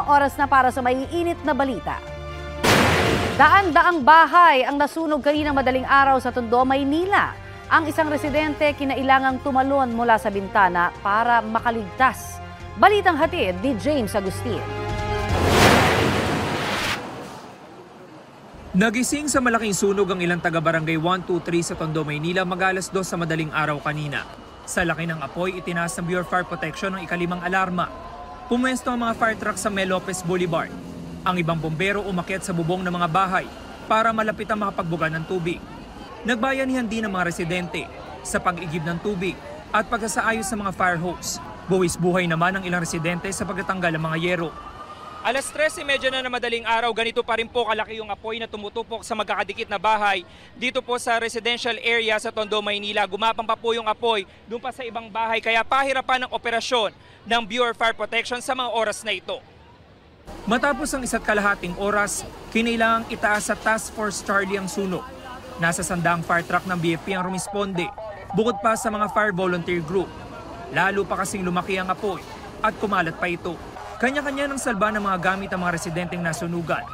Oras na para sa maiinit na balita. Daan-daang bahay ang nasunog kaninang madaling araw sa Tondo, Maynila. Ang isang residente kinailangang tumalon mula sa bintana para makaligtas. Balitang hatid ni James Agustin. Nagising sa malaking sunog ang ilang taga-barangay 123 sa Tondo, Maynila mag-alas 2 sa madaling araw kanina. Sa laki ng apoy, itinaas ng Bureau of Fire Protection ang ikalimang alarma. Pumwesto ang mga fire truck sa Mel Lopez Boulevard. Ang ibang bombero umakyat sa bubong ng mga bahay para malapit ang makapagbuga ng tubig. Nagbayanihan din ng mga residente sa pag-igib ng tubig at pagsasaayos sa mga fire hose. Buwis buhay naman ang ilang residente sa pagtatanggal ng mga yero. Alas 13:30 na madaling araw, ganito pa rin po kalaki yung apoy na tumutupok sa magkakadikit na bahay dito po sa residential area sa Tondo, Maynila. Gumapang pa po yung apoy doon pa sa ibang bahay kaya pahirapan ang operasyon ng Bureau of Fire Protection sa mga oras na ito. Matapos ang 1.5 oras, kinailangang itaas sa Task Force Charlie ang sunog. Nasa 100 fire truck ng BFP ang rumisponde, bukod pa sa mga fire volunteer group. Lalo pa kasing lumaki ang apoy at kumalat pa ito. Kanya-kanya ng salba ng mga gamit ang mga residenteng nasunugan.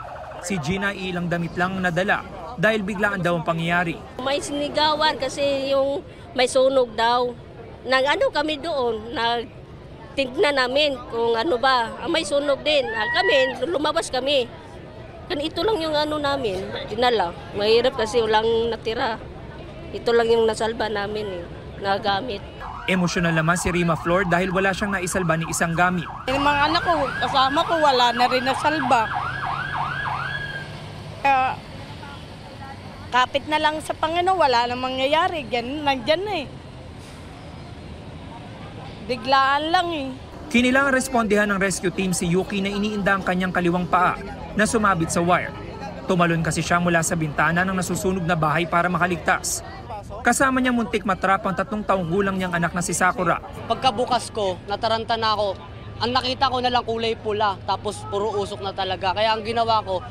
Si Gina ilang damit lang nadala dahil biglaan daw ang pangyayari. May sinigawan kasi yung may sunog daw. Kami doon, tingnan namin kung ano ba. May sunog din. Kami, lumabas kami. Ito lang yung namin, dinala. Mahirap kasi walang natira. Ito lang yung nasalba namin, na gamit. Emosyonal naman si Rima Flor dahil wala siyang naisalba ni isang gamit. Yung mga anak ko, kasama ko, wala na rin nasalba. Kaya, kapit na lang sa Panginoon, wala na mangyayari. Nandyan na Biglaan lang Kinilangan respondihan ng rescue team si Yuki na iniinda ang kanyang kaliwang paa na sumabit sa wire. Tumalon kasi siya mula sa bintana ng nasusunog na bahay para makaligtas. Kasama niya muntik matrap ang 3 taong gulang niyang anak na si Sakura. Pagkabukas ko, nataranta na ako. Ang nakita ko na lang kulay pula, tapos puro usok na talaga. Kaya ang ginawa ko,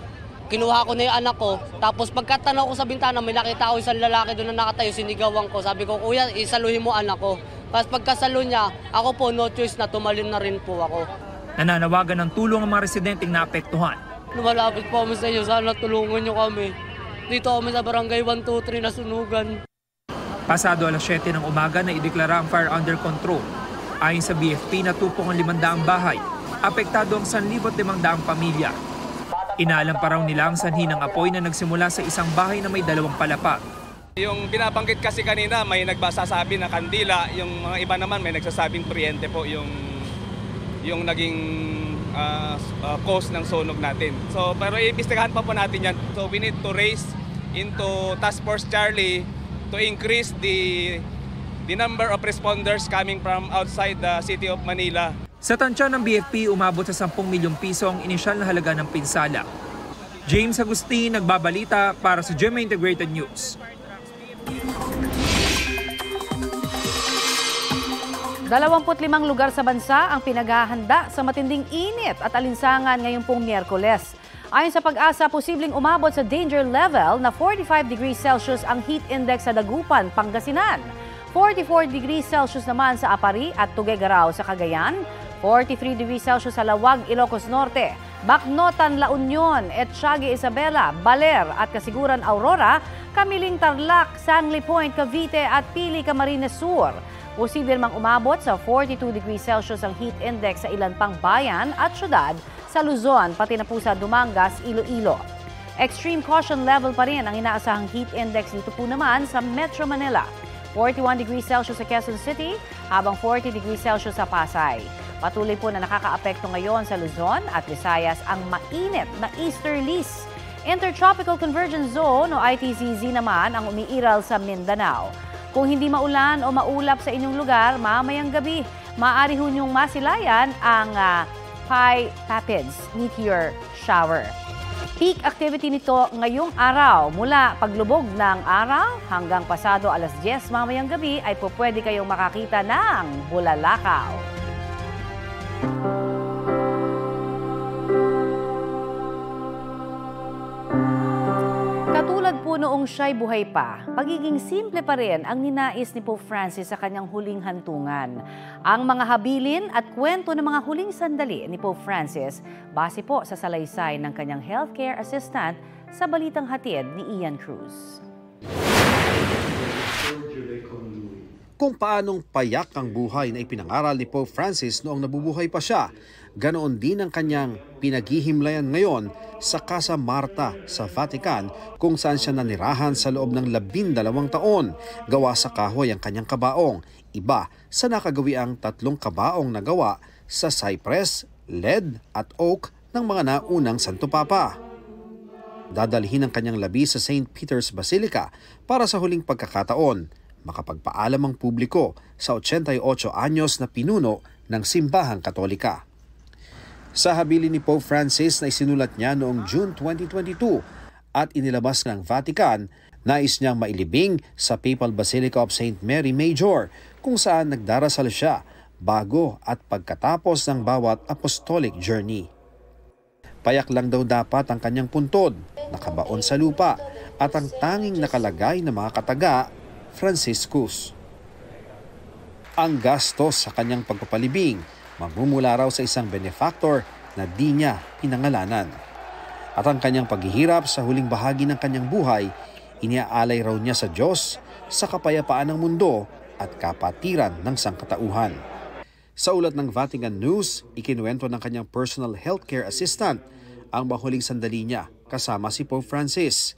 kinuha ko na yung anak ko. Tapos pagkatanaw ko sa bintana, may nakita ko isang lalaki doon na nakatayo, sinigawan ko. Sabi ko, kuya, isaluhin mo anak ko. Tapos pagkasalo niya, ako po, no choice na, tumalin na rin po ako. Nananawagan ng tulong ang mga residenteng naapektuhan. Lumalapit po kami sa iyo, sana tulungan niyo kami. Dito kami sa barangay 123 na sunugan. Pasado alas 7 ng umaga na ideklara ang fire under control. Ayon sa BFP, natupok ang 500 bahay. Apektado ang 1,500 pamilya. Inaalam pa raw nila ang sanhi ng apoy na nagsimula sa isang bahay na may 2 palapag. Yung binabanggit kasi kanina, may nagsasabi na kandila. Yung mga iba naman may nagsasabing kuryente po yung naging cause ng sunog natin. So, pero iimbestigahan pa po natin yan. So we need to raise into Task Force Charlie to increase the number of responders coming from outside the city of Manila. Sa tansya ng BFP, umabot sa 10 milyong piso ang inisyal na halaga ng pinsala. James Agustin, nagbabalita para sa GMA Integrated News. 25 lugar sa bansa ang pinaghahanda sa matinding init at alinsangan ngayong pong Miyerkules. Ayon sa Pag-asa, posibleng umabot sa danger level na 45 degrees Celsius ang heat index sa Dagupan, Pangasinan. 44 degrees Celsius naman sa Apari at Tuguegarao sa Cagayan. 43 degrees Celsius sa Lawag, Ilocos Norte. Bacnotan, La Union, Etxague, Isabela, Baler at Kasiguran, Aurora. Kamiling, Tarlac, Sangli Point, Cavite at Pili, Camarines Sur. Posible mang umabot sa 42 degrees Celsius ang heat index sa ilan pang bayan at syudad sa Luzon, pati na po sa Dumangas, Iloilo. Extreme caution level pa rin ang inaasahang heat index dito po naman sa Metro Manila. 41 degrees Celsius sa Quezon City, habang 40 degrees Celsius sa Pasay. Patuloy po na nakakaapekto ngayon sa Luzon at Visayas ang mainit na easterlies. Intertropical Convergence Zone o ITCZ naman ang umiiral sa Mindanao. Kung hindi maulan o maulap sa inyong lugar, mamayang gabi, maaari ho niyong masilayan ang Pi Tapids Meteor Shower. Peak activity nito ngayong araw mula paglubog ng araw hanggang pasado alas 10 mamayang gabi ay pwede kayong makakita ng bulalakaw. Katulad po po noong siya'y buhay pa, pagiging simple pa rin ang ninais ni Pope Francis sa kanyang huling hantungan. Ang mga habilin at kwento ng mga huling sandali ni Pope Francis base po sa salaysay ng kanyang healthcare assistant sa balitang hatid ni Ian Cruz. Kung paanong payak ang buhay na ipinangaral ni Pope Francis noong nabubuhay pa siya, ganoon din ang kanyang pinaghihimlayan ngayon sa Casa Marta sa Vatican, kung saan siya nanirahan sa loob ng 12 taon. Gawa sa kahoy ang kanyang kabaong, iba sa nakagawiang 3 kabaong na gawa sa cypress, lead at oak ng mga naunang Santo Papa. Dadalhin ang kanyang labi sa St. Peter's Basilica para sa huling pagkakataon, makapagpaalam ang publiko sa 88 anyos na pinuno ng Simbahang Katolika. Sa habilin ni Pope Francis na isinulat niya noong June 2022 at inilabas ng Vatican, nais niyang mailibing sa Papal Basilica of St. Mary Major, kung saan nagdarasal siya bago at pagkatapos ng bawat apostolic journey. Payak lang daw dapat ang kanyang puntod, nakabaon sa lupa, at ang tanging nakalagay na mga kataga, Franciscus. Ang gastos sa kanyang pagpapalibing magmumula raw sa isang benefactor na di niya pinangalanan. At ang kanyang paghihirap sa huling bahagi ng kanyang buhay, iniaalay raw niya sa Diyos, sa kapayapaan ng mundo at kapatiran ng sangkatauhan. Sa ulat ng Vatican News, ikinuwento ng kanyang personal healthcare assistant ang mahuling sandali niya kasama si Pope Francis.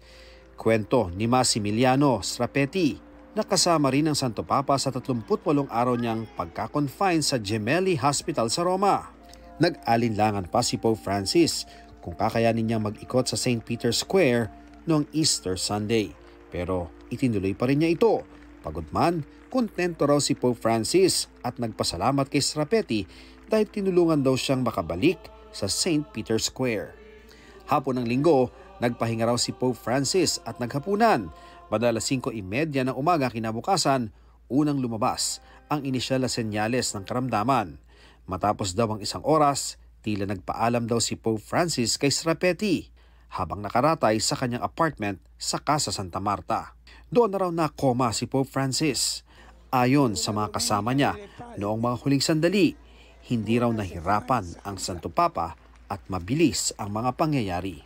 Kwento ni Massimiliano Strapetti, nakasama rin ng Santo Papa sa 38 araw niyang pagka-confine sa Gemelli Hospital sa Roma. Nag-alinlangan pa si Pope Francis kung kakayanin niyang mag-ikot sa St. Peter's Square noong Easter Sunday. Pero itinuloy pa rin niya ito. Pagod man, kontento raw si Pope Francis at nagpasalamat kay Strapetti dahil tinulungan daw siyang makabalik sa St. Peter's Square. Hapon ng Linggo, nagpahinga raw si Pope Francis at naghapunan. Bandang 5:30 ng umaga kinabukasan, unang lumabas ang inisyal na senyales ng karamdaman. Matapos daw ang 1 oras, tila nagpaalam daw si Pope Francis kay Strapetti habang nakaratay sa kanyang apartment sa Casa Santa Marta. Doon na raw na-koma si Pope Francis. Ayon sa mga kasama niya, noong mga huling sandali, hindi raw nahirapan ang Santo Papa at mabilis ang mga pangyayari.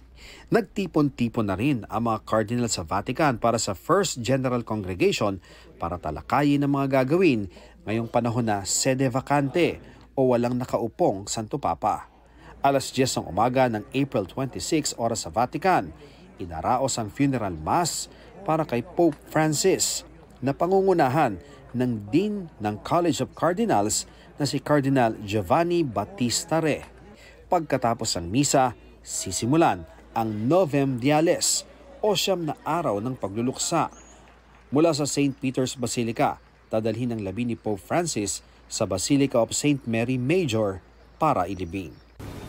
Nagtipon-tipon na rin ang mga cardinal sa Vatican para sa First General Congregation para talakayin ang mga gagawin ngayong panahon na sede vacante o walang nakaupong Santo Papa. Alas 10 ng umaga ng April 26 oras sa Vatican, inaraos ang funeral mass para kay Pope Francis na pangungunahan ng Dean ng College of Cardinals na si Cardinal Giovanni Battista Re. Pagkatapos ng misa, sisimulan ang Novem Diales o 9 na araw ng pagluluksa. Mula sa St. Peter's Basilica, dadalhin ang labi ni Pope Francis sa Basilica of St. Mary Major para ilibing.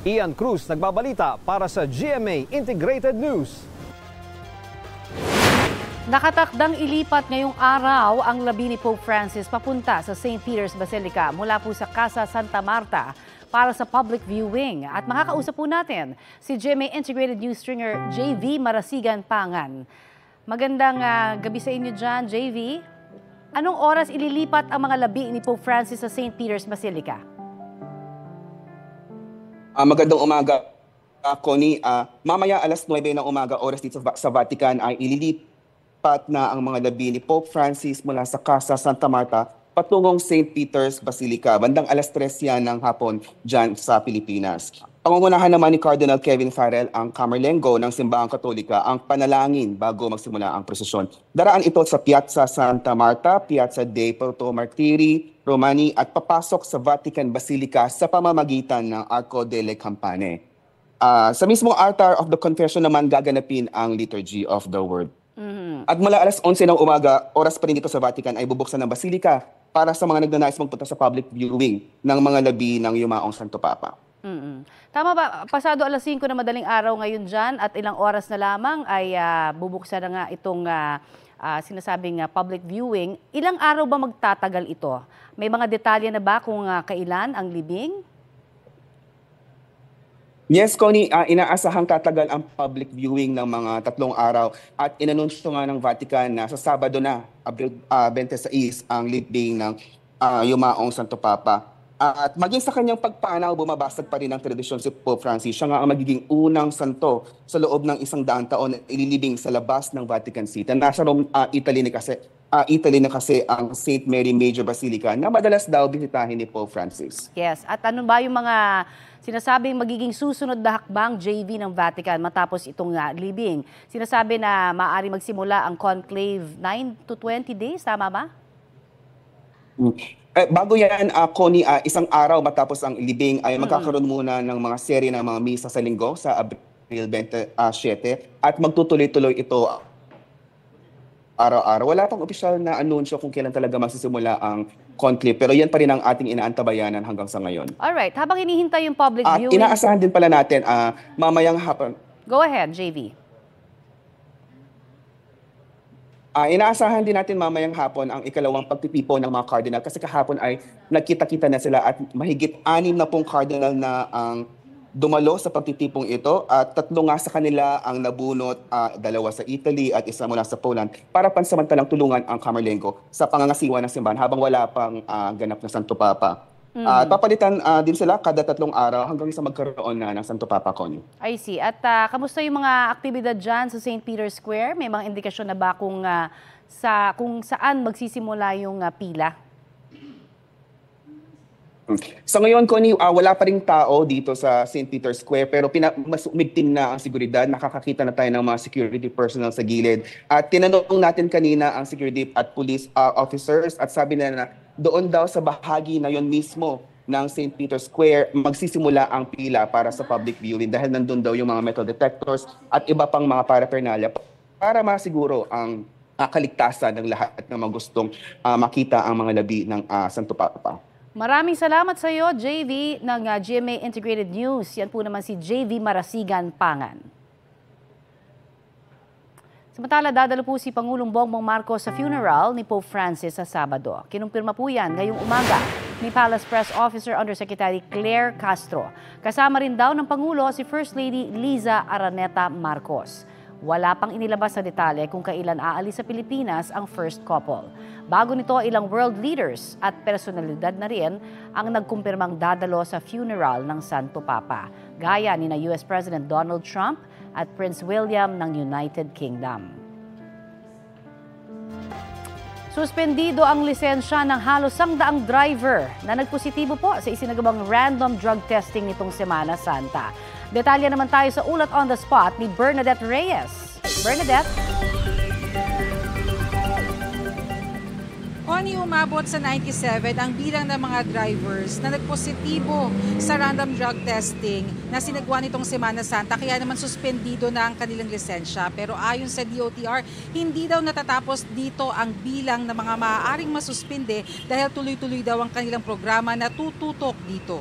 Ian Cruz nagbabalita para sa GMA Integrated News. Nakatakdang ilipat ngayong araw ang labi ni Pope Francis papunta sa St. Peter's Basilica mula po sa Casa Santa Marta para sa public viewing. At makakausap po natin si GMA Integrated News stringer JV Marasigan Pangan. Magandang gabi sa inyo dyan, JV. Anong oras ililipat ang mga labi ni Pope Francis sa St. Peter's Basilica? Magandang umaga, Connie. Mamaya alas 9 ng umaga oras dito sa Vatican ay ililipat na ang mga labi ni Pope Francis mula sa Casa Santa Marta patungong St. Peter's Basilica. Bandang alas 3 yan ng hapon dyan sa Pilipinas. Pangungunahan naman ni Cardinal Kevin Farrell, ang Camerlengo ng Simbahang Katolika, ang panalangin bago magsimula ang prosesyon. Daraan ito sa Piazza Santa Marta, Piazza dei Porto Martiri, Romani at papasok sa Vatican Basilica sa pamamagitan ng Arco delle Campane. Sa mismong altar of the Confession naman gaganapin ang Liturgy of the Word. At mula alas 11 ng umaga, oras pa rin dito sa Vatican ay bubuksan ng Basilica para sa mga nagnanais magpunta sa public viewing ng mga labi ng yumaong Santo Papa. Tama ba? Pasado alas 5 na madaling araw ngayon dyan at ilang oras na lamang ay bubuksan na nga itong sinasabing public viewing. Ilang araw ba magtatagal ito? May mga detalye na ba kung kailan ang libing? Yes, Connie, inaasahang tatagal ang public viewing ng mga 3 araw at inanunsyo nga ng Vatican na sa Sabado na, Abril 26, ang libing ng yumaong Santo Papa. At maging sa kanyang pagpanaw, bumabasag pa rin ang tradisyon si Pope Francis. Siya nga ang magiging unang santo sa loob ng 100 taon na ililibing sa labas ng Vatican City. Nasa Rome, Italy na kasi ang St. Mary Major Basilica na madalas daw bisitahin ni Pope Francis. Yes, at ano ba yung mga sinasabing magiging susunod na hakbang, JV, ng Vatican matapos itong libing? Sinasabi na maaari magsimula ang conclave 9 to 20 days, tama ba? Bago yan, Connie, 1 araw matapos ang libing ay magkakaroon muna ng mga serye ng mga misa sa linggo sa Abril 27 at magtutuloy-tuloy ito araw-araw. Wala pang opisyal na anunsyo kung kailan talaga magsisimula ang conclave, pero yan pa rin ang ating inaantabayanan hanggang sa ngayon. Alright, habang hinihintay yung public At viewing... inaasahan din pala natin mamayang hapon. Go ahead, JV. Inaasahan din natin mamayang hapon ang ikalawang pagtitipon ng mga cardinal kasi kahapon ay nagkita-kita na sila at mahigit 6 na pong cardinal na ang dumalo sa pagtitipong ito at 3 nga sa kanila ang nabunot, 2 sa Italy at 1 mula sa Poland para pansamantalang tulungan ang Camerlengo sa pangangasiwa ng simbahan habang wala pang ganap na Santo Papa. Papalitan din sila kada 3 araw hanggang sa magkaroon na ng Santo Papa, Connie. I see. At kamusta yung mga aktibidad dyan sa St. Peter's Square? May mga indikasyon na ba kung saan magsisimula yung pila? Sa ngayon, Connie, wala pa ring tao dito sa St. Peter's Square pero mas umigtin na ang seguridad. Nakakakita na tayo ng mga security personnel sa gilid. At tinanong natin kanina ang security at police officers at sabi na doon daw sa bahagi na yon mismo ng St. Peter's Square magsisimula ang pila para sa public viewing dahil nandun daw yung mga metal detectors at iba pang mga paraphernalia para masiguro ang kaligtasan ng lahat ng mga gustong makita ang mga labi ng Santo Papa. Maraming salamat sa iyo, JV, ng GMA Integrated News. Yan po naman si JV Marasigan Pangan. Samantala, dadalo po si Pangulong Bongbong Marcos sa funeral ni Pope Francis sa Sabado. Kinumpirma po yan ngayong umaga ni Palace Press Officer Undersecretary Claire Castro. Kasama rin daw ng Pangulo si First Lady Liza Araneta Marcos. Wala pang inilabas sa detalye kung kailan aalis sa Pilipinas ang first couple. Bago nito, ilang world leaders at personalidad na rin ang nagkumpirmang dadalo sa funeral ng Santo Papa, gaya ni na US President Donald Trump at Prince William ng United Kingdom. Suspendido ang lisensya ng halos 100 driver na nagpositibo po sa isinagawang random drug testing nitong Semana Santa. Detalye naman tayo sa ulat on the spot ni Bernadette Reyes. Bernadette? Connie, umabot sa 97 ang bilang ng mga drivers na nagpositibo sa random drug testing na sinagawa nitong Semana Santa, kaya naman suspendido na ang kanilang lisensya. Pero ayon sa DOTR, hindi daw natatapos dito ang bilang ng mga maaaring masuspende dahil tuloy-tuloy daw ang kanilang programa na tututok dito.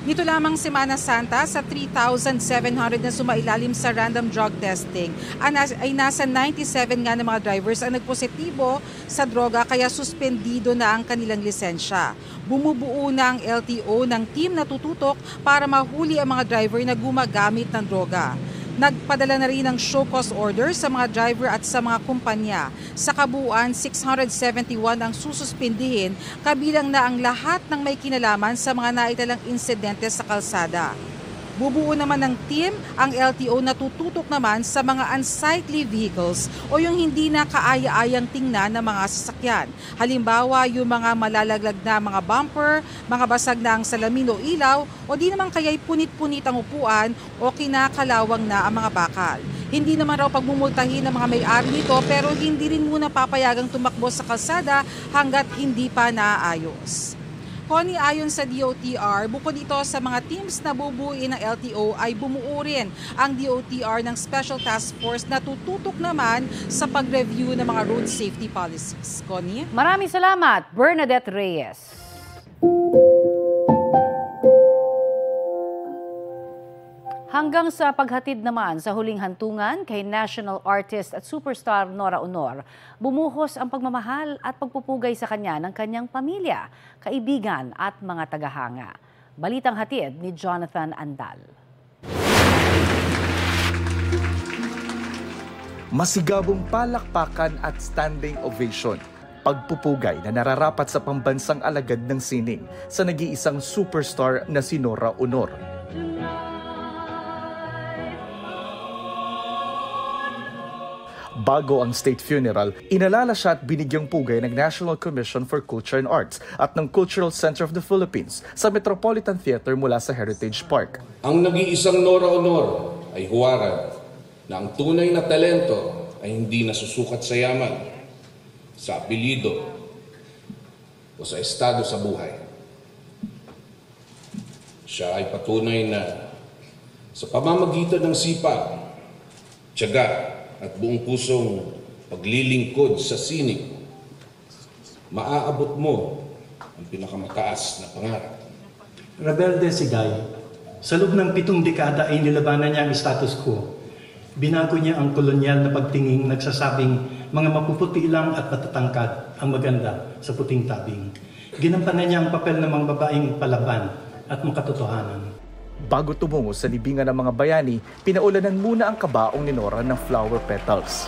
Nito lamang Semana Santa, sa 3,700 na sumailalim sa random drug testing, ay nasa 97 nga ng mga drivers ang nagpositibo sa droga kaya suspendido na ang kanilang lisensya. Bumubuo na ang LTO ng team na tututok para mahuli ang mga driver na gumagamit ng droga. Nagpadala na rin ng show cause order sa mga driver at sa mga kumpanya. Sa kabuuan, 671 ang sususpindihin, kabilang na ang lahat ng may kinalaman sa mga naitalang insidente sa kalsada. Bubuo naman ng team ang LTO na tututok naman sa mga unsightly vehicles o yung hindi na kaaya-ayang tingnan ng mga sasakyan. Halimbawa, yung mga malalaglag na mga bumper, mga basag na ang salamin o ilaw, o di naman kaya'y punit-punit ang upuan o kinakalawang na ang mga bakal. Hindi naman raw pagmumultahin ng mga may-ari nito pero hindi rin muna papayagang tumakbo sa kalsada hanggat hindi pa naaayos. Connie, ayon sa DOTR, bukod ito sa mga teams na bubuuin ng LTO ay bumuo rin ang DOTR ng Special Task Force na tututok naman sa pag-review ng mga road safety policies. Connie? Maraming salamat, Bernadette Reyes. Hanggang sa paghatid naman sa huling hantungan kay national artist at superstar Nora Aunor, bumuhos ang pagmamahal at pagpupugay sa kanya ng kanyang pamilya, kaibigan at mga tagahanga. Balitang hatid ni Jonathan Andal. Masigabong palakpakan at standing ovation. Pagpupugay na nararapat sa pambansang alagad ng sining sa nag-iisang superstar na si Nora Aunor. Bago ang state funeral, inalala siya at binigyang pugay ng National Commission for Culture and Arts at ng Cultural Center of the Philippines sa Metropolitan Theater mula sa Heritage Park. Ang nag-iisang Nora Aunor ay huwarad na ang tunay na talento ay hindi nasusukat sa yaman, sa apelyido o sa estado sa buhay. Siya ay patunay na sa pamamagitan ng sipag, tiyaga at buong pusong paglilingkod sa sining, maaabot mo ang pinakamataas na pangarap. Rebelde si Guy. Sa loob ng 7 dekada ay nilabanan niya ang status quo. Binago niya ang kolonyal na pagtinging nagsasabing mga mapuputi lang at matatangkad ang maganda sa puting tabing. Ginampanan niya ang papel ng mga babaeng palaban at makatotohanan. Bago tumungo sa libingan ng mga bayani, pinaulanan muna ang kabaong ni Nora ng flower petals.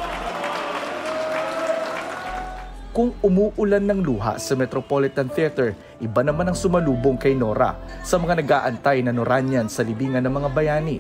Kung umuulan ng luha sa Metropolitan Theater, iba naman ang sumalubong kay Nora sa mga nag-aantay na Noranian sa libingan ng mga bayani.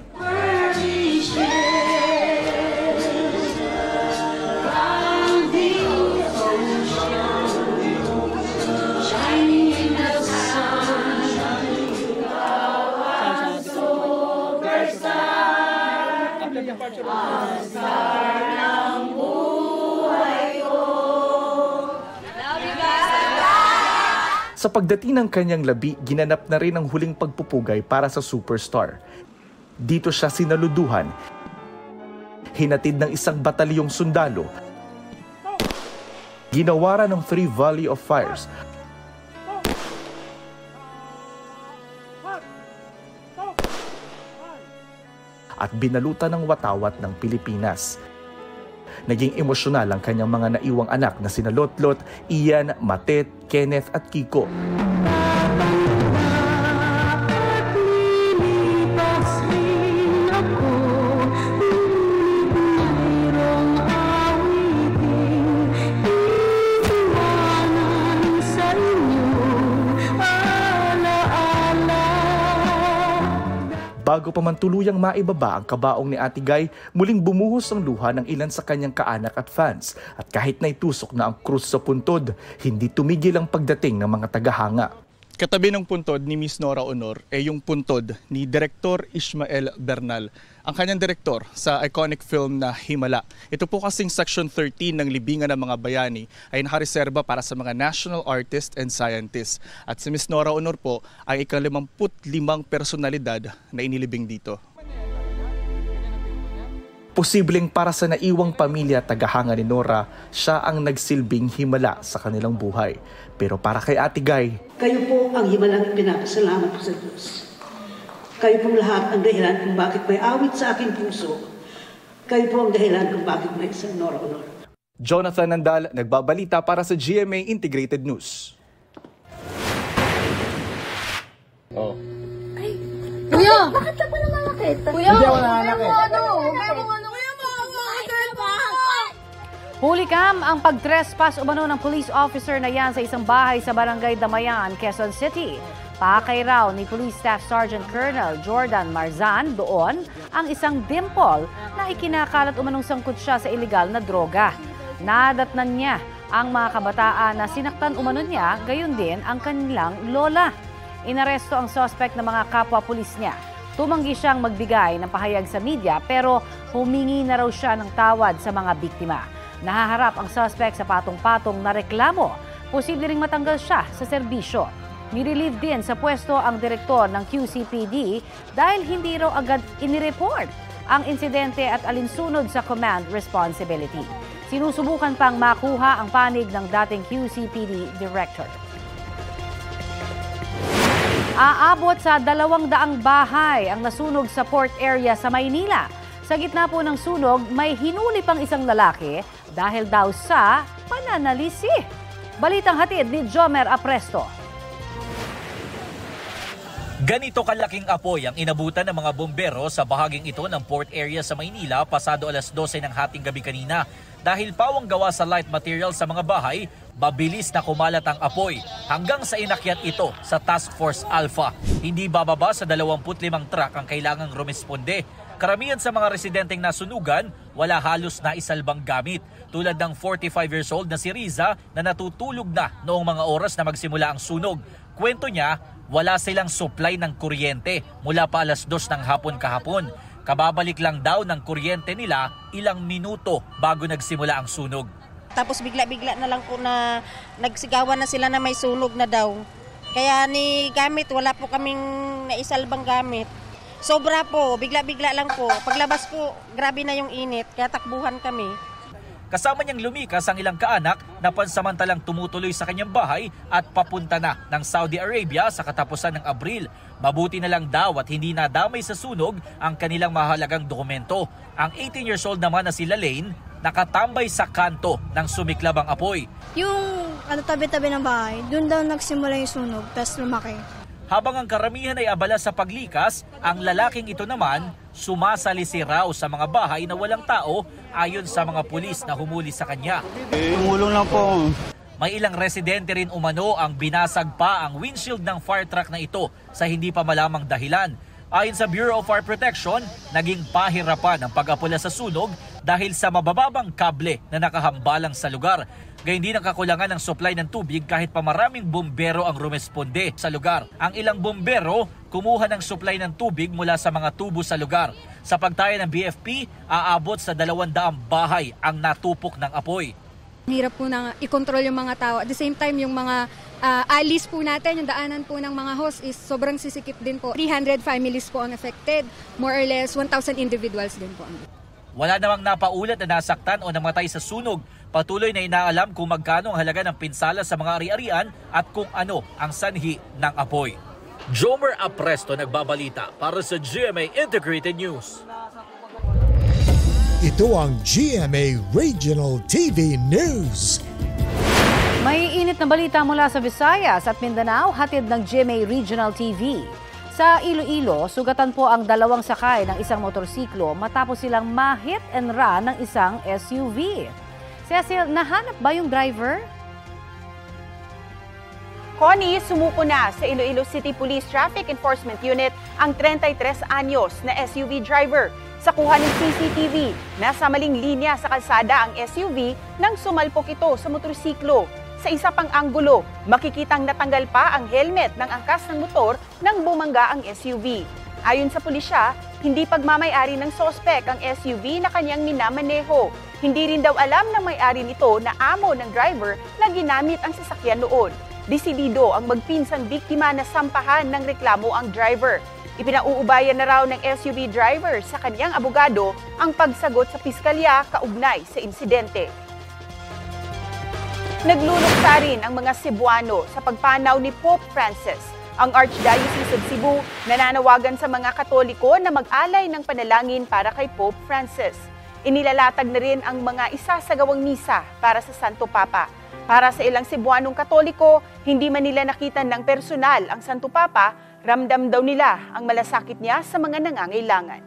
Sa pagdating ng kanyang labi, ginanap na rin ang huling pagpupugay para sa superstar. Dito siya sinaluduhan, hinatid ng isang batalyong sundalo, ginawaran ng 3 Volley of Fires, at binalutan ng watawat ng Pilipinas. Naging emosyonal ang kanyang mga naiwang anak na sina Lotlot, Ian, Matet, Kenneth at Kiko. Bago pa man tuluyang maibaba ang kabaong ni Ate Guy, muling bumuhos ang luha ng ilan sa kanyang kaanak at fans. At kahit naitusok na ang krus sa puntod, hindi tumigil ang pagdating ng mga tagahanga. Katabi ng puntod ni Miss Nora Aunor ay yung puntod ni Direktor Ishmael Bernal, ang kanyang direktor sa iconic film na Himala. Ito po kasing Section 13 ng Libingan ng mga Bayani ay nakareserba para sa mga national artists and scientists. At si Miss Nora Aunor po ay ika-55 personalidad na inilibing dito. Posibleng para sa naiwang pamilya at tagahanga ni Nora, siya ang nagsilbing himala sa kanilang buhay. Pero para kay Ate Guy, kayo po ang himalang pinapasalamat ko sa Diyos. Kayo pong lahat ang dahilan kung bakit may awit sa aking puso. Kayo po ang dahilan kung bakit may isang Nora Aunor. Jonathan Andal, nagbabalita para sa GMA Integrated News. Oh. Ay, Kuya! Bakit ka pa nanganakit? Kuya! Hindi ako nanganakit. Hulikam ang pag-trespass umano ng police officer na yan sa isang bahay sa Barangay Damayan, Quezon City. Pakay raw ni Police Staff Sergeant Colonel Jordan Marzan doon ang isang dimple na ikinakalat umanong sangkot siya sa iligal na droga. Nadatnan niya ang mga kabataan na sinaktan umano niya, gayon din ang kanilang lola. Inaresto ang suspect ng mga kapwa-pulis niya. Tumanggi siyang magbigay ng pahayag sa media pero humingi na raw siya ng tawad sa mga biktima. Nahaharap ang suspect sa patong-patong na reklamo. Posible ring matanggal siya sa serbisyo. Nirelieve din sa pwesto ang direktor ng QCPD dahil hindi raw agad inireport ang insidente at alinsunod sa command responsibility. Sinusubukan pang makuha ang panig ng dating QCPD director. Aabot sa 200 bahay ang nasunog sa port area sa Maynila. Sa gitna po ng sunog, may hinuli pang isang lalaki dahil daw sa pananalisi. Balitang hatid ni Jomer Apresto. Ganito kalaking apoy ang inabutan ng mga bombero sa bahaging ito ng port area sa Maynila pasado alas 12 ng hating gabi kanina. Dahil pawang gawa sa light material sa mga bahay, mabilis na kumalat ang apoy hanggang sa inakyat ito sa Task Force Alpha. Hindi bababa sa 25 truck ang kailangang rumesponde. Karamihan sa mga residenteng nasunugan, wala halos na isalbang gamit. Tulad ng 45 years old na si Riza na natutulog na noong mga oras na magsimula ang sunog. Kwento niya, wala silang supply ng kuryente mula pa alas 2 ng hapon kahapon. Kababalik lang daw ng kuryente nila ilang minuto bago nagsimula ang sunog. Tapos bigla-bigla na lang po na nagsigawan na sila na may sunog na daw. Kaya ni gamit, wala po kaming naisalbang gamit. Sobra po, bigla-bigla lang po. Paglabas po, grabe na yung init, kaya takbuhan kami. Kasama niyang lumikas ang ilang kaanak na pansamantalang tumutuloy sa kanyang bahay at papunta na ng Saudi Arabia sa katapusan ng Abril. Mabuti na lang daw at hindi nadamay sa sunog ang kanilang mahalagang dokumento. Ang 18 years old naman na si Lalaine, nakatambay sa kanto ng sumiklab ang apoy. Yung tabi-tabi ng bahay, doon daw nagsimula yung sunog, tapos lumaki. Habang ang karamihan ay abala sa paglikas, ang lalaking ito naman sumasalisi raw sa mga bahay na walang tao ayon sa mga pulis na humuli sa kanya. Tumulong lang po. May ilang residente rin umano ang binasag pa ang windshield ng fire truck na ito sa hindi pa malamang dahilan. Ayon sa Bureau of Fire Protection, naging pahirapan ang pag-apula sa sunog dahil sa mabababang kable na nakahambalang sa lugar. Gayun din ang kakulangan ng supply ng tubig kahit pa maraming bombero ang rumesponde sa lugar. Ang ilang bombero kumuha ng supply ng tubig mula sa mga tubo sa lugar. Sa pagtaya ng BFP, aabot sa 200 bahay ang natupok ng apoy. Hirap po na i-control yung mga tao. At the same time, yung mga alis po natin, yung daanan po ng mga host is sobrang sisikip din po. 300 families po ang affected. More or less, 1,000 individuals din po. Wala namang napaulat na nasaktan o namatay sa sunog. Patuloy na inaalam kung magkano ang halaga ng pinsala sa mga ari-arian at kung ano ang sanhi ng apoy. Jomer Apresto nagbabalita para sa GMA Integrated News. Ito ang GMA Regional TV News. May init na balita mula sa Visayas at Mindanao, hatid ng GMA Regional TV. Sa Iloilo, sugatan po ang 2 sakay ng isang motorsiklo matapos silang ma-hit and run ng isang SUV. Cecil, nahanap ba yung driver? Connie, sumuko na sa Iloilo City Police Traffic Enforcement Unit ang 33 anyos na SUV driver. Sa kuha ng CCTV, nasa maling linya sa kalsada ang SUV nang sumalpok ito sa motorsiklo. Sa isa pang anggulo, makikitang natanggal pa ang helmet ng angkas ng motor nang bumangga ang SUV. Ayon sa pulisya, hindi pagmamay-ari ng sospek ang SUV na kanyang minamaneho. Hindi rin daw alam ng may-ari nito na amo ng driver na ginamit ang sasakyan noon. Desidido ang magpinsang biktima na sampahan ng reklamo ang driver. Ipinauubayan na raw ng SUV driver sa kanyang abogado ang pagsagot sa piskalya kaugnay sa insidente. Nagluluksa rin ang mga Cebuano sa pagpanaw ni Pope Francis. Ang Archdiocese of Cebu nananawagan sa mga Katoliko na mag-alay ng panalangin para kay Pope Francis. Inilalatag na rin ang mga isasagawang misa para sa Santo Papa. Para sa ilang Cebuanong Katoliko, hindi man nila nakita ng personal ang Santo Papa, ramdam daw nila ang malasakit niya sa mga nangangailangan.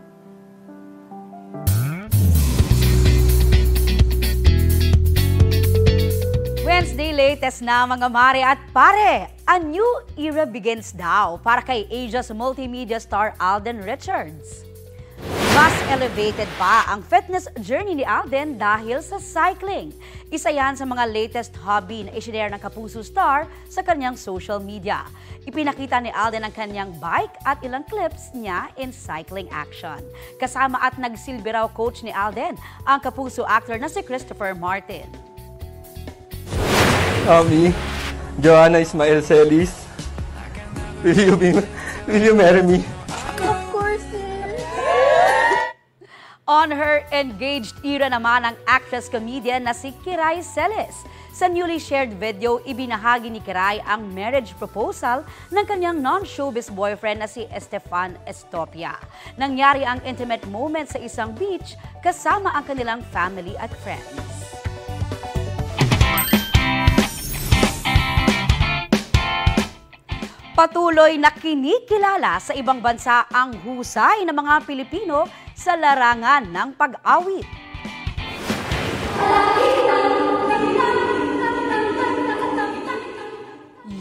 Wednesday latest na mga mare at pare, a new era begins daw para kay Asia's multimedia star Alden Richards. Mas elevated pa ang fitness journey ni Alden dahil sa cycling. Isa yan sa mga latest hobby na isinare ng Kapuso star sa kanyang social media. Ipinakita ni Alden ang kanyang bike at ilang clips niya in cycling action. Kasama at nagsilbi raw coach ni Alden ang Kapuso actor na si Christopher Martin. Ami, Joanna Ismael Celis, will you marry me? Of course. On her engaged era naman ang actress-comedian na si Kiray Celis. Sa newly shared video, ibinahagi ni Kiray ang marriage proposal ng kanyang non-showbiz boyfriend na si Estefan Estopia. Nangyari ang intimate moment sa isang beach kasama ang kanilang family at friends. Patuloy na kinikilala sa ibang bansa ang husay ng mga Pilipino sa larangan ng pag-awit.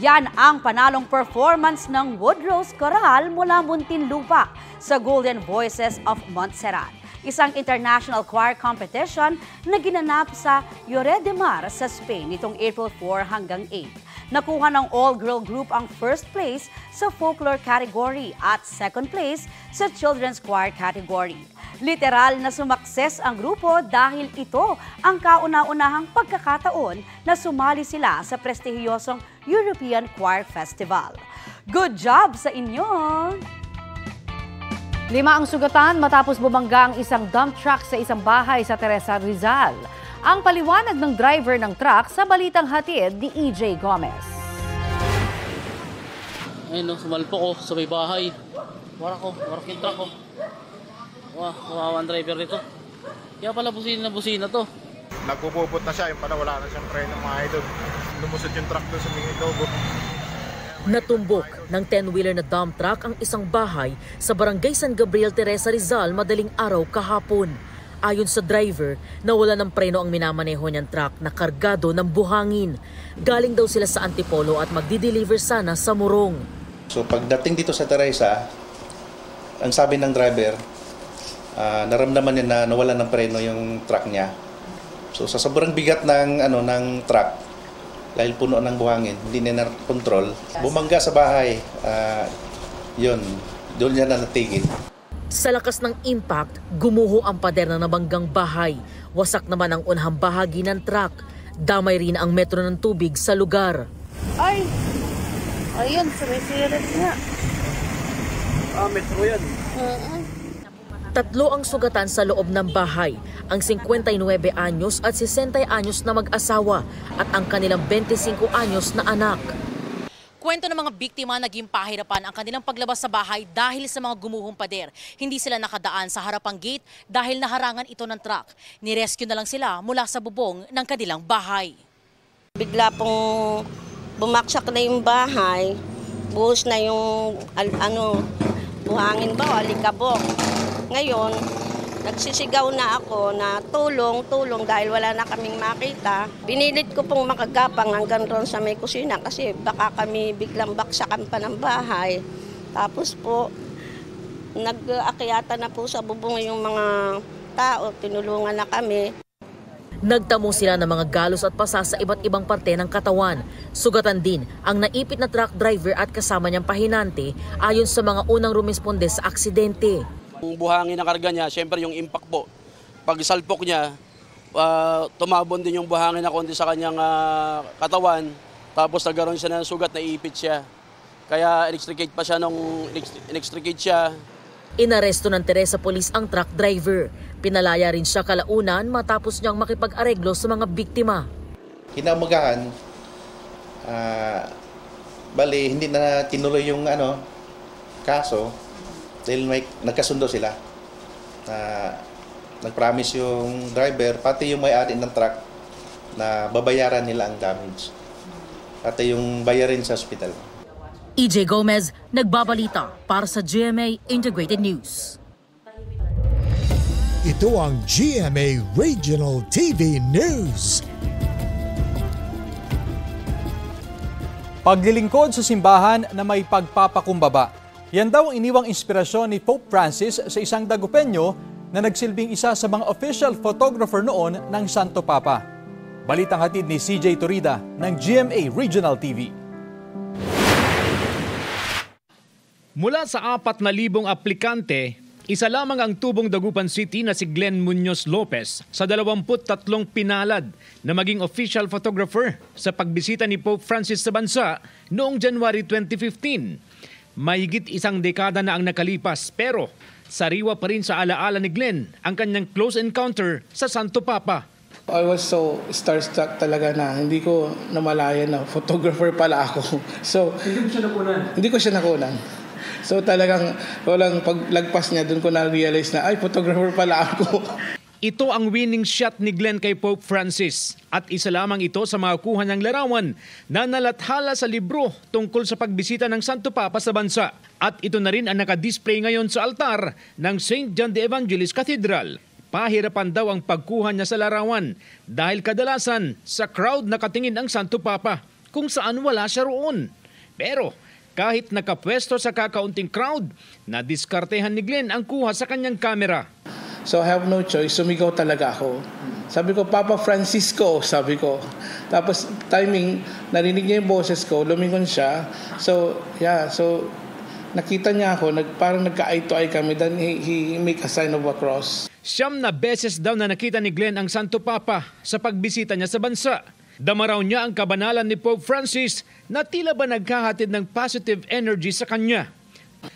Yan ang panalong performance ng Woodrose Coral mula Muntinlupa sa Golden Voices of Montserrat, isang international choir competition na ginanap sa Lloret de Mar sa Spain nitong April 4 hanggang 8. Nakuha ng all-girl group ang first place sa folklore category at second place sa children's choir category. Literal na sumakses ang grupo dahil ito ang kauna-unahang pagkakataon na sumali sila sa prestihiyosong European Choir Festival. Good job sa inyo! 5 ang sugatan matapos bumangga ang isang dump truck sa isang bahay sa Teresa, Rizal. Ang paliwanag ng driver ng truck sa balitang hatid ni EJ Gomez. Ayun, sumalpo ko sa may bahay. Warak yung truck ko. Kawawa ang driver nito. Kaya pala busina to. Nagpupupot na siya, yung pala wala na siyang preno mga idol. Lumusot yung truck doon sa Minitogo. Natumbok ng 10-wheeler na dump truck ang isang bahay sa Barangay San Gabriel, Teresa, Rizal madaling araw kahapon. Ayon sa driver, nawala ng preno ang minamaneho niyang truck na kargado ng buhangin. Galing daw sila sa Antipolo at magdi-deliver sana sa Morong. So pagdating dito sa Teresa, ang sabi ng driver, naramdaman niya na nawala ng preno yung truck niya. So sa sobrang bigat ng truck, dahil puno ng buhangin, hindi niya na-control, bumangga sa bahay. Doon niya na natigil. Sa lakas ng impact, gumuho ang pader ng nabanggang bahay. Wasak naman ang unahang bahagi ng truck. Damay rin ang metro ng tubig sa lugar. Ay! Ayun, sumisirit nga. Metro yan. Tatlo ang sugatan sa loob ng bahay, ang 59 anyos at 60 anyos na mag-asawa at ang kanilang 25 anyos na anak. Kwento ng mga biktima, naging pahirapan ang kanilang paglabas sa bahay dahil sa mga gumuhong pader. Hindi sila nakadaan sa harapang gate dahil naharangan ito ng truck. Nirescue na lang sila mula sa bubong ng kanilang bahay. Bigla pong bumaksak na yung bahay, buhos na yung buhangin ba o alikabok. Ngayon, nagsisigaw na ako na tulong dahil wala na kaming makita. Binilit ko pong makagapang hanggang doon sa may kusina kasi baka kami biglang baksakan pa ng bahay. Tapos po, nag-akyata na po sa bubong yung mga tao, tinulungan na kami. Nagtamo sila ng mga galos at pasa sa iba't ibang parte ng katawan. Sugatan din ang naipit na truck driver at kasama niyang pahinante ayon sa mga unang rumisponde sa aksidente. Yung buhangin na karga niya, syempre yung impact po. Pag salpok niya, tumabon din yung buhangin na konti sa kanyang katawan. Tapos nagkaroon siya ng sugat, naipit siya. Kaya inextricate siya. Inaresto ng Teresa Police ang truck driver. Pinalaya rin siya kalaunan matapos niyang makipag-areglo sa mga biktima. Kinamagahan, hindi na tinuloy yung kaso. Dahil nagkasundo sila. Nag-promise yung driver, pati yung may-ari ng truck, na babayaran nila ang damage. Pati yung bayarin sa ospital. EJ Gomez, nagbabalita para sa GMA Integrated News. Ito ang GMA Regional TV News. Paglilingkod sa simbahan na may pagpapakumbaba. Yan daw ang iniwang inspirasyon ni Pope Francis sa isang Dagupenyo na nagsilbing isa sa mga official photographer noon ng Santo Papa. Balitang hatid ni CJ Torida ng GMA Regional TV. Mula sa 4,000 aplikante, isa lamang ang tubong Dagupan City na si Glenn Munoz Lopez sa 23 pinalad na maging official photographer sa pagbisita ni Pope Francis sa bansa noong January 2015. Mahigit isang dekada na ang nakalipas pero sariwa pa rin sa alaala ni Glenn ang kanyang close encounter sa Santo Papa. I was so starstruck talaga na hindi ko namalayan na photographer pala ako. So, Hindi ko siya nakunan. So talagang walang paglagpas niya doon ko na-realize na ay photographer pala ako. Ito ang winning shot ni Glenn kay Pope Francis at isa lamang ito sa mga kuha ng larawan na nalathala sa libro tungkol sa pagbisita ng Santo Papa sa bansa. At ito na rin ang nakadisplay ngayon sa altar ng St. John the Evangelist Cathedral. Pahirapan daw ang pagkuha niya sa larawan dahil kadalasan sa crowd nakatingin ang Santo Papa kung saan wala siya roon. Pero kahit nakapwesto sa kakaunting crowd, nadiskartehan ni Glenn ang kuha sa kanyang kamera. So I have no choice, sumigaw talaga ako. Sabi ko, Papa Francisco, sabi ko. Tapos timing, narinig niya yung boses ko, lumingon siya. So nakita niya ako, parang nagka-eye to eye kami, then he make a sign of a cross. 9 beses daw na nakita ni Glenn ang Santo Papa sa pagbisita niya sa bansa. Dama raw niya ang kabanalan ni Pope Francis na tila ba naghahatid ng positive energy sa kanya.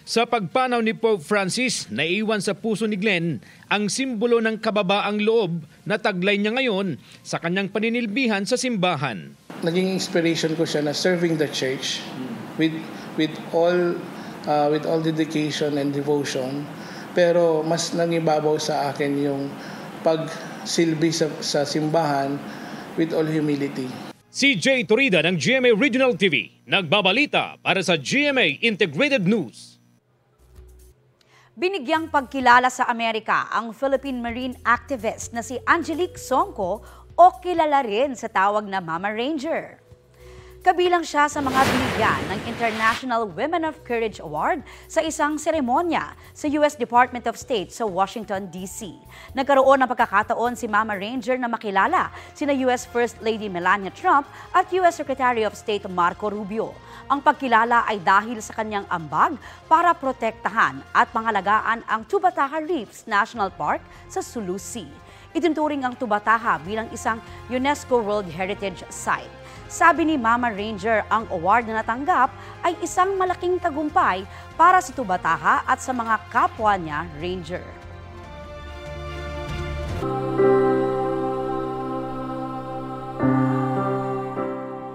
Sa pagpanaw ni Pope Francis, naiwan sa puso ni Glenn ang simbolo ng kababaang loob na taglay niya ngayon sa kanyang paninilbihan sa simbahan. Naging inspiration ko siya na serving the church with all dedication and devotion. Pero mas nangibabaw sa akin yung pagsilbi sa simbahan with all humility. Si Jay Torida ng GMA Regional TV, nagbabalita para sa GMA Integrated News. Binigyang pagkilala sa Amerika ang Philippine Marine activist na si Angelique Songco o kilala rin sa tawag na Mama Ranger. Kabilang siya sa mga binigyan ng International Women of Courage Award sa isang seremonya sa US Department of State sa Washington, D.C. Nagkaroon ng pagkakataon si Mama Ranger na makilala sina US First Lady Melania Trump at US Secretary of State Marco Rubio. Ang pagkilala ay dahil sa kanyang ambag para protektahan at pangalagaan ang Tubataha Reefs National Park sa Sulu Sea. Itinuturing ang Tubataha bilang isang UNESCO World Heritage Site. Sabi ni Mama Ranger, ang award na natanggap ay isang malaking tagumpay para sa Tubataha at sa mga kapwa niya Ranger.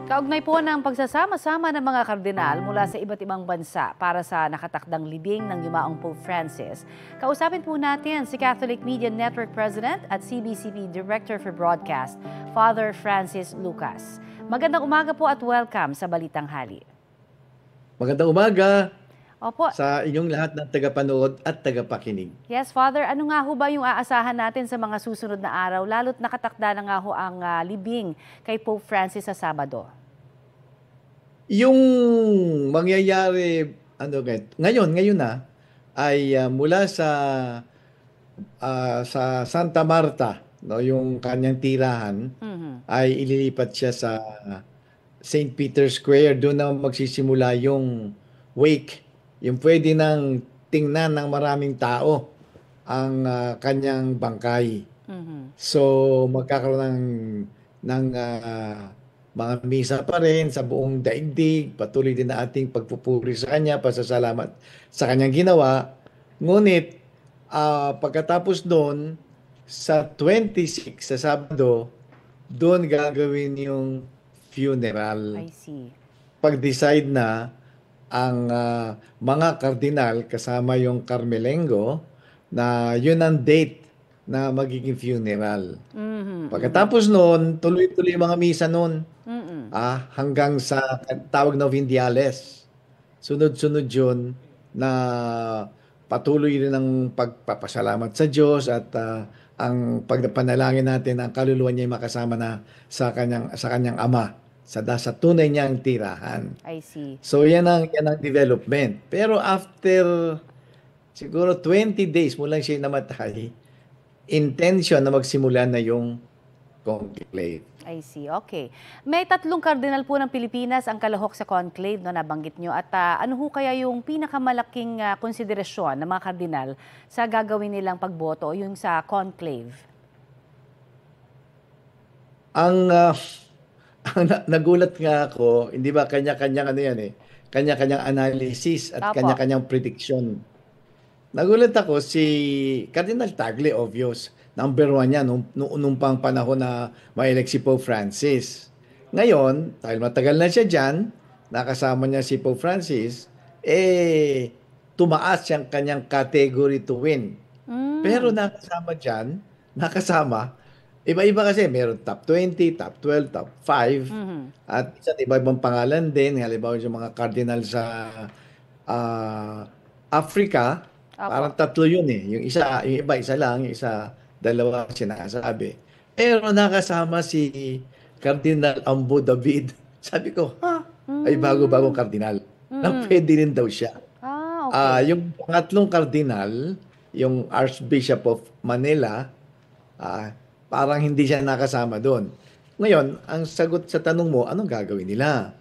Kaugnay po ng pagsasama-sama ng mga kardinal mula sa iba't ibang bansa para sa nakatakdang libing ng yumaong Pope Francis. Kausapin po natin si Catholic Media Network President at CBCP Director for Broadcast, Father Francis Lucas. Magandang umaga po at welcome sa Balitang Hali. Magandang umaga. Opo. Sa inyong lahat ng tagapanood at tagapakinig. Yes, Father. Ano nga ho ba yung aasahan natin sa mga susunod na araw? Lalo't nakatakda na nga ho ang libing kay Pope Francis sa Sabado. Yung mangyayari ngayon na ay mula sa Santa Marta, no, yung kanyang tirahan, ay ililipat siya sa St. Peter's Square. Doon na magsisimula yung wake. Yung pwede nang tingnan ng maraming tao ang kanyang bangkay. So magkakaroon ng mga misa pa rin sa buong daigdig. Patuloy din na ating pagpupuri sa kanya, pasasalamat sa kanyang ginawa. Ngunit pagkatapos doon, sa 26 sa Sabado, doon gagawin yung funeral. I see. Pag-decide na ang mga kardinal kasama yung Carmelengo na yun ang date na magiging funeral. Pagkatapos noon, tuloy-tuloy mga misa noon. Hanggang sa tawag na Vindiales. Sunod-sunod yun na patuloy rin ang pagpapasalamat sa Diyos at ang pagpanalangin natin ang kaluluwa niya ay makasama na sa kanyang ama sa tunay niyang tirahan. I see. So yan ang development. Pero after siguro 20 days mula siya namatay, intention na magsimula na yung conclave. I see. Okay. May 3 kardinal po ng Pilipinas ang kalahok sa conclave, no, nabanggit nyo. At ano ho kaya yung pinakamalaking konsiderasyon ng mga kardinal sa gagawin nilang pagboto, yung sa conclave? Ang nagulat nga ako, hindi ba kanya-kanyang kanya-kanyang analysis at kanya-kanyang prediction. Nagulat ako si Cardinal Tagle, obvious. Number 1 yan, nung pang panahon na ma-elect si Pope Francis. Ngayon, dahil matagal na siya dyan, nakasama niya si Pope Francis, tumaas yung kanyang category to win. Pero nakasama dyan nakasama. Iba-iba kasi, meron top 20, top 12, top 5, at iba-ibang pangalan din. Halimbawa yung mga cardinal sa Africa, parang tatlo yun eh. Yung iba, isa lang, yung isa, dalawa sinasabi. Pero nakasama si Cardinal Ambo David. Sabi ko, ay bago-bagong cardinal. Na pwede rin daw siya. Yung pangatlong cardinal, yung Archbishop of Manila, parang hindi siya nakasama doon. Ngayon, ang sagot sa tanong mo, anong gagawin nila?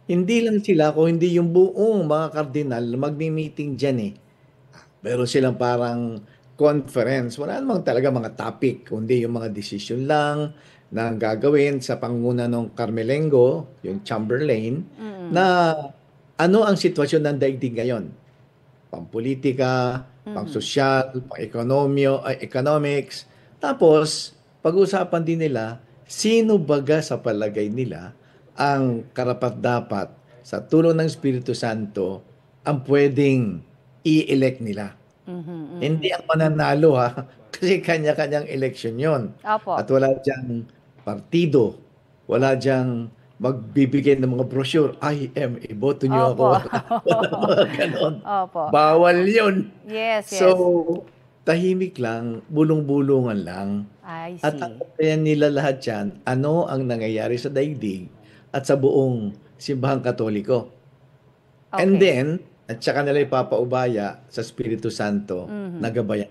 Hindi lang sila, kung hindi yung buong mga kardinal magmi-meeting dyan eh. Pero silang parang conference. Wala namang talaga mga topic, kundi yung mga decision lang na gagawin sa pangunguna ng Carmelengo, yung Chamberlain, na ano ang sitwasyon ng daigdig ngayon. Pampolitika, pang-sosyal, pang-economics. Tapos, pag-usapan din nila, sino baga sa palagay nila ang karapat-dapat sa tulong ng Espiritu Santo ang pwedeng i-elect nila. Hindi ang mananalo kasi kanya-kanyang election yon. At wala diyang partido, wala diyang magbibigay ng mga brochure, iboto niyo ako. Wala mga ganon. Bawal yun. Yes. So, tahimik lang, bulong-bulungan lang. At ang nila lahat yan, ano ang nangyayari sa daigdig at sa buong simbahang Katoliko. And then, at saka nila ipapaubaya sa Espiritu Santo na gabayan.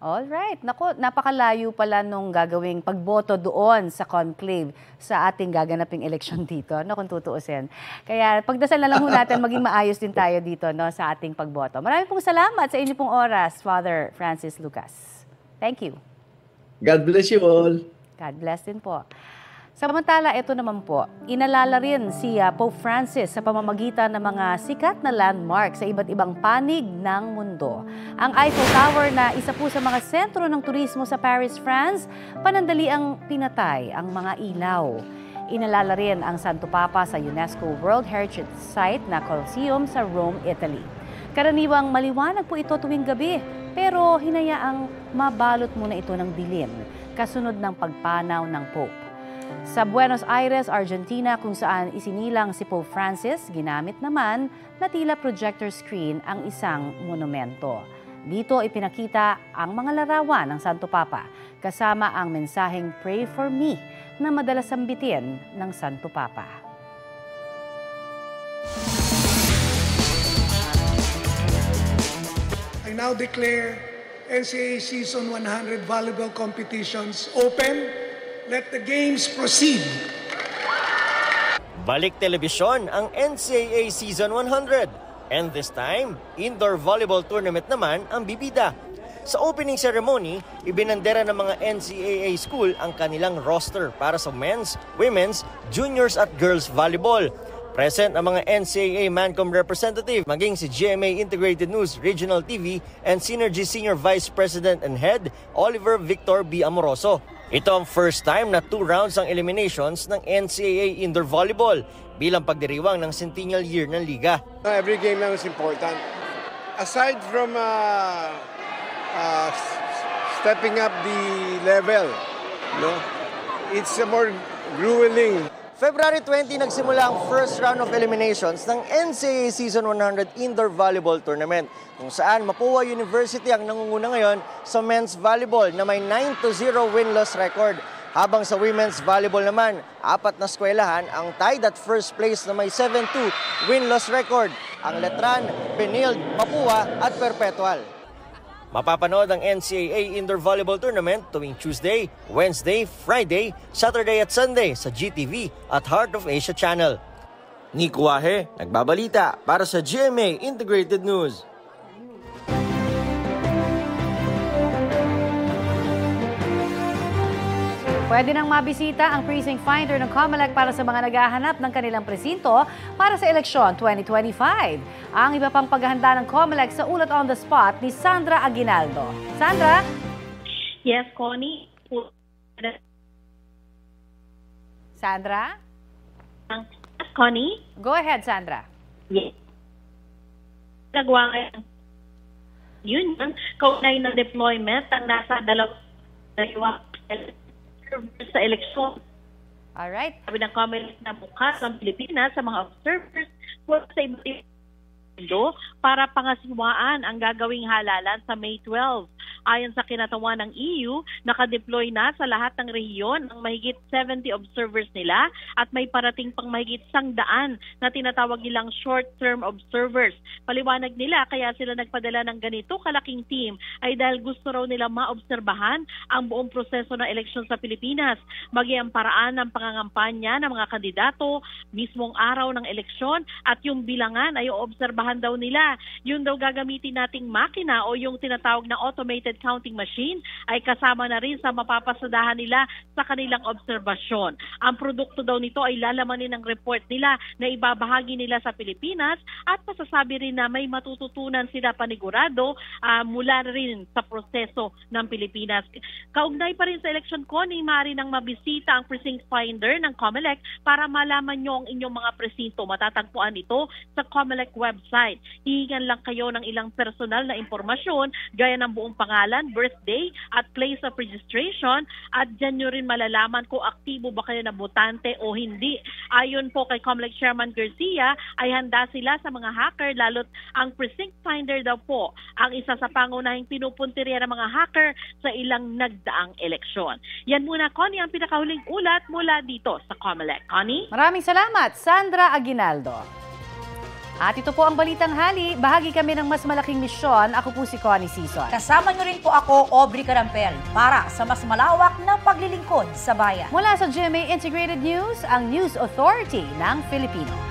Alright. Naku, napakalayo pala nung gagawing pagboto doon sa conclave sa ating gaganaping eleksyon dito, no, kung tutuusin. Kaya pagdasal na lang ho natin maging maayos din tayo dito, no, sa ating pagboto. Maraming pong salamat sa inyo pong oras, Father Francis Lucas. Thank you. God bless you all. God bless din po. Samantala, ito naman po, inalala rin si Pope Francis sa pamamagitan ng mga sikat na landmark sa iba't ibang panig ng mundo. Ang Eiffel Tower na isa po sa mga sentro ng turismo sa Paris, France, panandaliang pinatay ang mga ilaw. Inalala rin ang Santo Papa sa UNESCO World Heritage Site na Colosseum sa Rome, Italy. Karaniwang maliwanag po ito tuwing gabi, pero hinayaang mabalot muna ito ng dilim, kasunod ng pagpanaw ng Pope. Sa Buenos Aires, Argentina, kung saan isinilang si Pope Francis, ginamit naman na tila projector screen ang isang monumento. Dito ipinakita ang mga larawan ng Santo Papa, kasama ang mensaheng Pray for Me na madalas sambitin ng Santo Papa. I now declare NCAA Season 100 Volleyball Competitions open. Let the games proceed. Balik telebisyon ang NCAA Season 100. And this time, indoor volleyball tournament naman ang bibida. Sa opening ceremony, ibinandera ng mga NCAA school ang kanilang roster para sa men's, women's, juniors at girls volleyball. Present ang mga NCAA Mancom representative, maging si GMA Integrated News Regional TV and Synergy Senior Vice President and Head, Oliver Victor B. Amoroso. Ito ang first time na 2 rounds ang eliminations ng NCAA Indoor Volleyball bilang pagdiriwang ng centennial year ng liga. Every game now is important. Aside from stepping up the level, no, it's a more grueling. February 20 nagsimula ang first round of eliminations ng NCAA Season 100 Indoor Volleyball Tournament, kung saan Mapua University ang nangunguna ngayon sa men's volleyball na may 9-0 win-loss record. Habang sa women's volleyball naman, 4 na eskwelahan ang tied at first place na may 7-2 win-loss record. Ang Letran, Benilde, Mapua at Perpetual. Mapapanood ang NCAA Indoor Volleyball Tournament tuwing Tuesday, Wednesday, Friday, Saturday at Sunday sa GTV at Heart of Asia Channel. Nico Wahe, nagbabalita para sa GMA Integrated News. Pwede nang mabisita ang precinct finder ng COMELEC para sa mga naghahanap ng kanilang presinto para sa eleksyon 2025. Ang iba pang paghahanda ng COMELEC sa ulat on the spot ni Sandra Aguinaldo. Sandra? Yes, Connie. Sandra? Yes, Connie? Go ahead, Sandra. Yes. Nagawa ngayon. Yun, kaunay ng deployment ang nasa sa eleksyon. Alright. Sabi ng Comelec na bukas ang Pilipinas sa mga observers mula sa iba't ibang mundo para pangasiwaan ang gagawing halalan sa May 12. Ayon sa kinatawan ng EU, nakadeploy na sa lahat ng rehiyon ang mahigit 70 observers nila at may parating pang mahigit 100 na tinatawag nilang short-term observers. Paliwanag nila kaya sila nagpadala ng ganito kalaking team ay dahil gusto raw nila maobserbahan ang buong proseso ng eleksyon sa Pilipinas, maging ang paraan ng pangangampanya ng mga kandidato, mismong araw ng eleksyon at yung bilangan ay oobserbahan daw nila. Yun daw gagamitin nating makina o yung tinatawag na automated counting machine ay kasama na rin sa mapapasadahan nila sa kanilang obserbasyon. Ang produkto daw nito ay lalamanin ng report nila na ibabahagi nila sa Pilipinas at masasabi rin na may matututunan sila panigurado mula rin sa proseso ng Pilipinas. Kaugnay pa rin sa election, Connie, maaari nang mabisita ang precinct finder ng Comelec para malaman nyo ang inyong mga presinto. Matatagpuan ito sa Comelec website. Hihingan lang kayo ng ilang personal na impormasyon gaya ng buong pangalan, birthday at place of registration at dyan nyo rin malalaman kung aktibo ba kayo na botante o hindi. Ayon po kay Comelec Chairman Garcia ay handa sila sa mga hacker lalo't ang precinct finder daw po ang isa sa pangunahing pinupuntirya ng mga hacker sa ilang nagdaang eleksyon. Yan muna, Connie, ang pinakahuling ulat mula dito sa Comelec. Connie? Maraming salamat, Sandra Aguinaldo. At ito po ang Balitang Hali. Bahagi kami ng mas malaking misyon. Ako po si Connie Sison. Kasama nyo rin po ako, Aubrey Carampel, para sa mas malawak na paglilingkod sa bayan. Mula sa GMA Integrated News, ang News Authority ng Filipino.